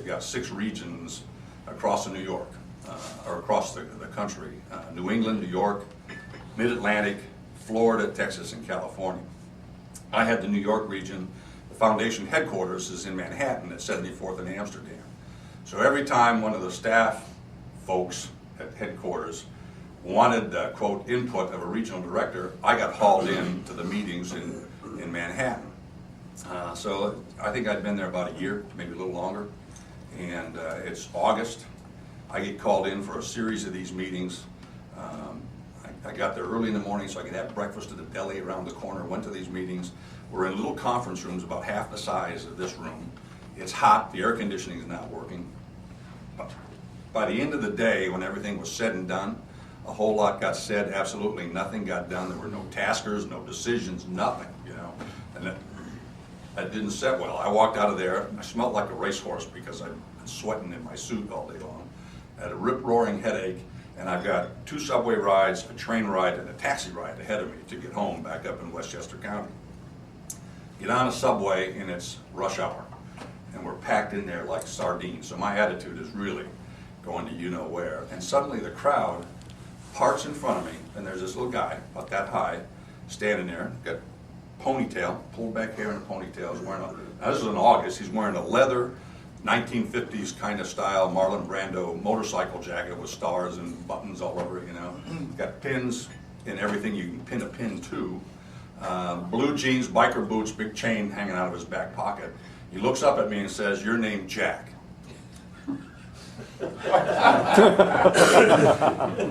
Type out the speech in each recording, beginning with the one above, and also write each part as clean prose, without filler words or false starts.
got 6 regions across New York, or across the country. New England, New York, Mid-Atlantic, Florida, Texas, and California. I had the New York region. The foundation headquarters is in Manhattan at 74th and Amsterdam. So every time one of the staff folks at headquarters wanted, quote, input of a regional director, I got hauled in to the meetings in Manhattan. So I think I'd been there about a year, maybe a little longer, and it's August. I get called in for a series of these meetings. I got there early in the morning so I could have breakfast at the deli around the corner, went to these meetings. We're in little conference rooms about half the size of this room. It's hot, the air conditioning is not working. But by the end of the day, when everything was said and done, a whole lot got said, absolutely nothing got done. There were no taskers, no decisions, nothing, you know. And that didn't set well. I walked out of there, I smelled like a racehorse because I'd been sweating in my suit all day long. I had a rip-roaring headache, and I've got 2 subway rides, a train ride, and a taxi ride ahead of me to get home back up in Westchester County. Get on a subway, and it's rush hour, and we're packed in there like sardines. So my attitude is really going to you-know-where. And suddenly the crowd parts in front of me, and there's this little guy, about that high, standing there, got ponytail, pulled back hair and a ponytail. He's wearing now this is in August, he's wearing a leather 1950s kind of style Marlon Brando motorcycle jacket with stars and buttons all over it, you know. Got pins in everything you can pin a pin to. Blue jeans, biker boots, big chain hanging out of his back pocket. He looks up at me and says, "Your name Jack."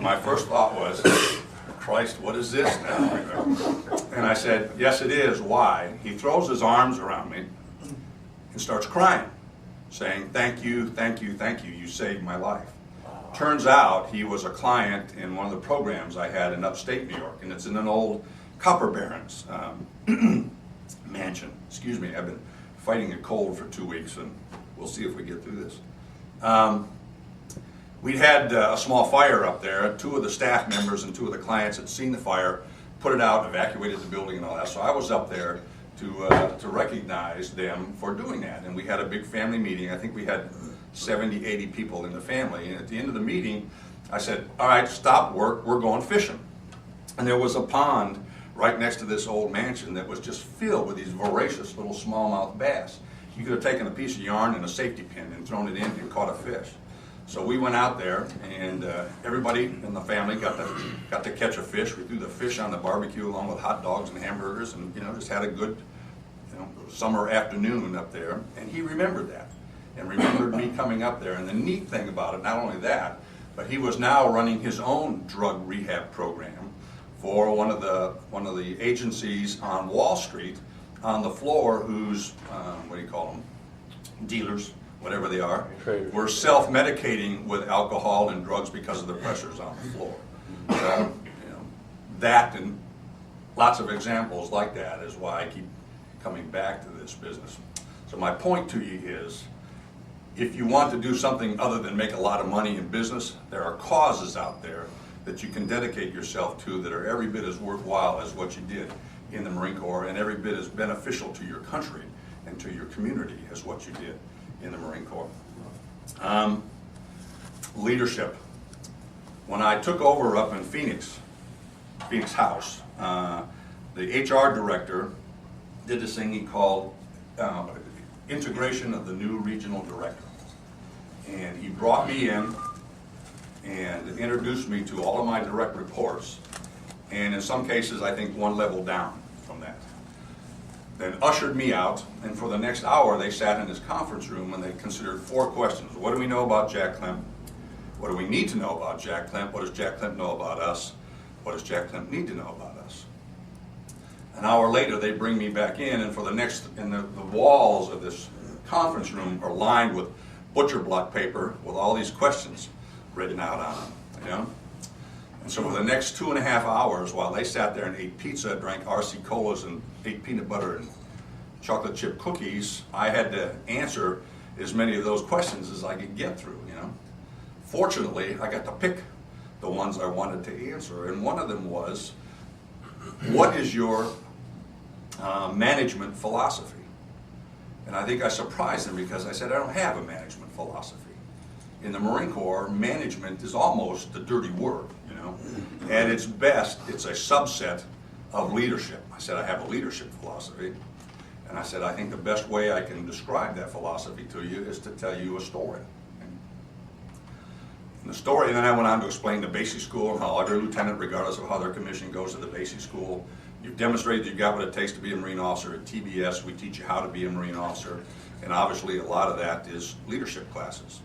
My first thought was, Christ, what is this now? And I said, yes it is, why? He throws his arms around me and starts crying, saying, thank you, thank you, thank you, you saved my life. Turns out he was a client in one of the programs I had in upstate New York, and it's in an old copper barons mansion. Excuse me, I've been fighting a cold for 2 weeks, and we'll see if we get through this. We'd had a small fire up there. 2 of the staff members and 2 of the clients had seen the fire, put it out, evacuated the building and all that. So I was up there to recognize them for doing that. And we had a big family meeting. I think we had 70, 80 people in the family. And at the end of the meeting, I said, all right, stop work, we're going fishing. And there was a pond right next to this old mansion that was just filled with these voracious little smallmouth bass. You could have taken a piece of yarn and a safety pin and thrown it in and caught a fish. So we went out there, and everybody in the family got to catch a fish. We threw the fish on the barbecue along with hot dogs and hamburgers, and just had a good summer afternoon up there. And he remembered that, and remembered me coming up there. And the neat thing about it, not only that, but he was now running his own drug rehab program for one of the agencies on Wall Street, on the floor, whose what do you call them, dealers, whatever they are, were self-medicating with alcohol and drugs because of the pressures on the floor. So, that and lots of examples like that is why I keep coming back to this business. So my point to you is, if you want to do something other than make a lot of money in business, there are causes out there that you can dedicate yourself to that are every bit as worthwhile as what you did in the Marine Corps, and every bit as beneficial to your country and to your community as what you did in the Marine Corps. Leadership. When I took over up in Phoenix House, the HR director did this thing he called integration of the new regional director. And he brought me in and introduced me to all of my direct reports, and in some cases I think one level down from that. Then ushered me out, and for the next hour they sat in this conference room and they considered 4 questions. What do we know about Jack Klimp? What do we need to know about Jack Klimp? What does Jack Klimp know about us? What does Jack Klimp need to know about us? An hour later they bring me back in, and for the next, and the walls of this conference room are lined with butcher block paper with all these questions written out on them, And so for the next 2.5 hours, while they sat there and ate pizza, drank RC Colas, and ate peanut butter and chocolate chip cookies, I had to answer as many of those questions as I could get through, Fortunately, I got to pick the ones I wanted to answer, and one of them was, what is your management philosophy? And I think I surprised them because I said, I don't have a management philosophy. In the Marine Corps, management is almost a dirty word, you know. At its best, it's a subset of leadership. I said, I have a leadership philosophy. And I said, I think the best way I can describe that philosophy to you is to tell you a story. And the story, and then I went on to explain the basic school and how every lieutenant, regardless of how their commission goes to the basic school, you've demonstrated you've got what it takes to be a Marine officer. At TBS, we teach you how to be a Marine officer. And obviously, a lot of that is leadership classes.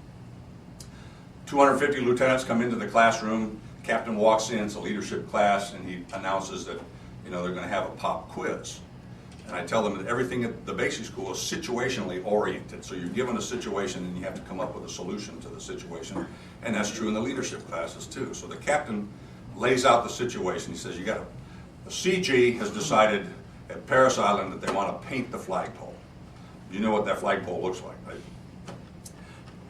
250 lieutenants come into the classroom. Captain walks in, it's a leadership class, and he announces that, you know, they're going to have a pop quiz. And I tell them that everything at the basic school is situationally oriented. So you're given a situation and you have to come up with a solution to the situation. And that's true in the leadership classes too. So the captain lays out the situation. He says, the CG has decided at Paris Island that they want to paint the flagpole. You know what that flagpole looks like, right?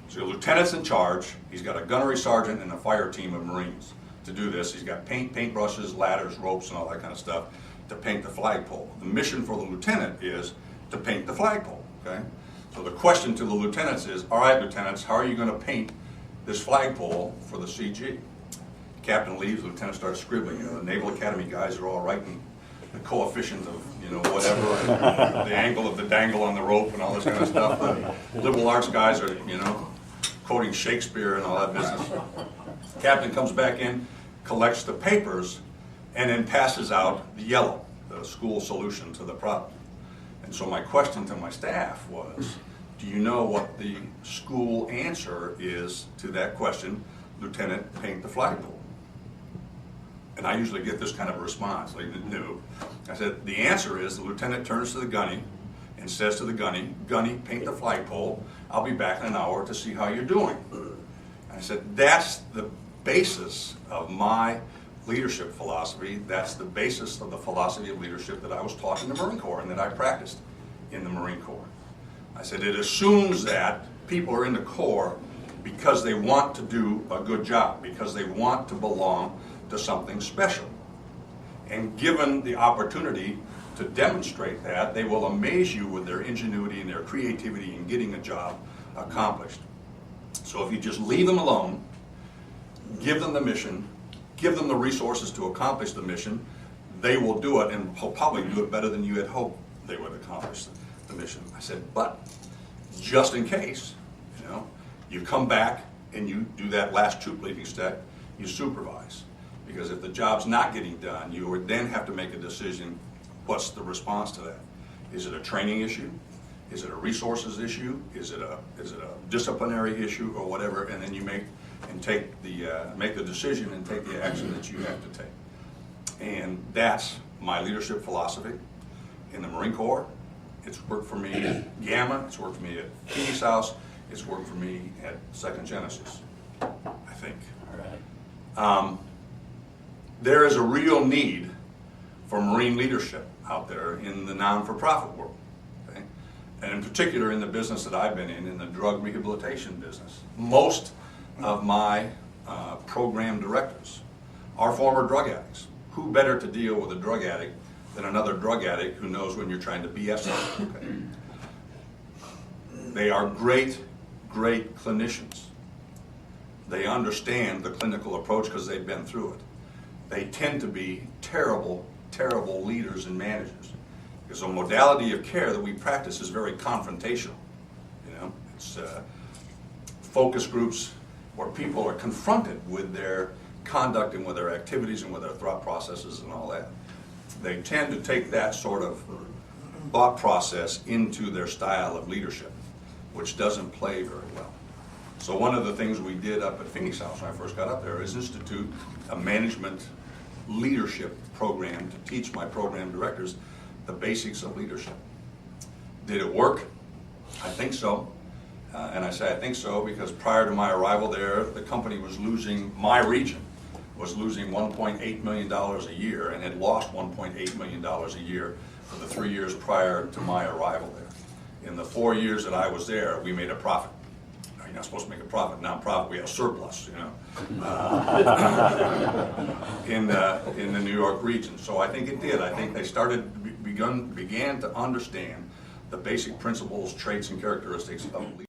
So the lieutenant's in charge. He's got a gunnery sergeant and a fire team of Marines to do this. He's got paintbrushes, ladders, ropes, and all that kind of stuff to paint the flagpole. The mission for the lieutenant is to paint the flagpole, okay? So the question to the lieutenants is, all right, lieutenants, how are you going to paint this flagpole for the CG? Captain leaves, the lieutenant starts scribbling. You know, the Naval Academy guys are all writing the coefficient of, you know, whatever, the angle of the dangle on the rope and all this kind of stuff. The liberal arts guys are, you know, quoting Shakespeare and all that business. Captain comes back in, collects the papers, and then passes out the yellow, the school solution to the problem. And so my question to my staff was, do you know what the school answer is to that question, Lieutenant, paint the flagpole? And I usually get this kind of a response, like, no. I said, the answer is the lieutenant turns to the gunny and says to the gunny, paint the flagpole. I'll be back in an hour to see how you're doing. And I said, that's the basis of my leadership philosophy. That's the basis of the philosophy of leadership that I was taught in the Marine Corps and that I practiced in the Marine Corps. I said, it assumes that people are in the Corps because they want to do a good job, because they want to belong to something special. And given the opportunity to demonstrate that, they will amaze you with their ingenuity and their creativity in getting a job accomplished. So if you just leave them alone, give them the mission, give them the resources to accomplish the mission, they will do it and will probably do it better than you had hoped they would accomplish the mission. I said, but just in case, you know, you come back and you do that last troop leaving step, you supervise. Because if the job's not getting done, you would then have to make a decision, what's the response to that? Is it a training issue? Is it a resources issue? Is it a disciplinary issue or whatever? And then you make the decision and take the action that you have to take. And that's my leadership philosophy in the Marine Corps. It's worked for me at Gamma, it's worked for me at Phoenix House, it's worked for me at Second Genesis, I think. All right. There is a real need for Marine leadership out there in the non-for-profit world, okay? And in particular in the business that I've been in the drug rehabilitation business. Most of my program directors are former drug addicts. Who better to deal with a drug addict than another drug addict who knows when you're trying to BS them, okay? They are great, great clinicians. They understand the clinical approach because they've been through it. They tend to be terrible, terrible leaders and managers. Because the modality of care that we practice is very confrontational. You know, it's focus groups where people are confronted with their conduct and with their activities and with their thought processes and all that. They tend to take that sort of thought process into their style of leadership, which doesn't play very well. So one of the things we did up at Phoenix House when I first got up there is institute a management leadership program to teach my program directors the basics of leadership. Did it work? I think so. And I say I think so because prior to my arrival there, the company was losing, my region was losing $1.8 million a year and had lost $1.8 million a year for the 3 years prior to my arrival there. In the 4 years that I was there, we made a profit. You're not supposed to make a profit, non-profit, we have surplus, you know, in the New York region. So I think it did. I think they began to understand the basic principles, traits, and characteristics of leadership.